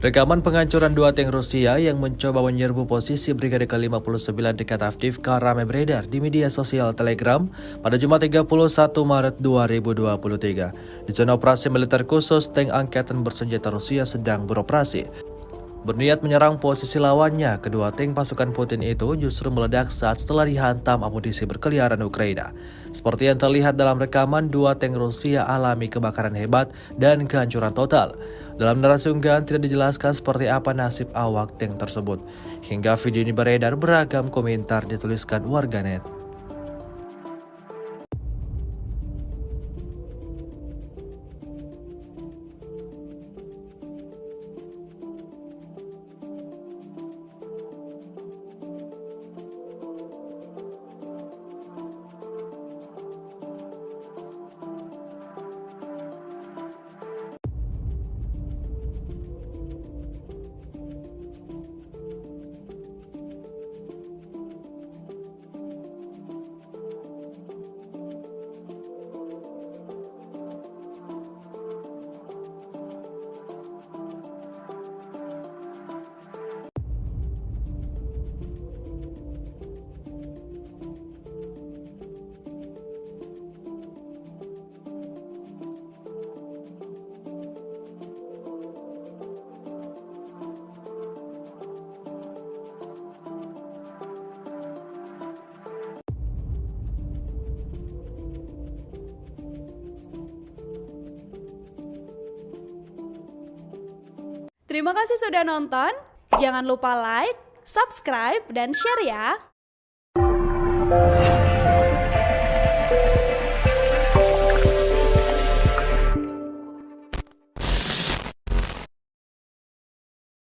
Rekaman penghancuran dua tank Rusia yang mencoba menyerbu posisi Brigade ke-59 dekat Avdiivka ramai beredar di media sosial Telegram pada Jumat 31 Maret 2023. Di zona operasi militer khusus, tank angkatan bersenjata Rusia sedang beroperasi. Berniat menyerang posisi lawannya, kedua tank pasukan Putin itu justru meledak setelah dihantam amunisi berkeliaran Ukraina. Seperti yang terlihat dalam rekaman, dua tank Rusia alami kebakaran hebat dan kehancuran total. Dalam narasi unggahan tidak dijelaskan seperti apa nasib awak tank tersebut. Hingga video ini beredar, beragam komentar dituliskan warganet. Terima kasih sudah nonton. Jangan lupa like, subscribe, dan share ya.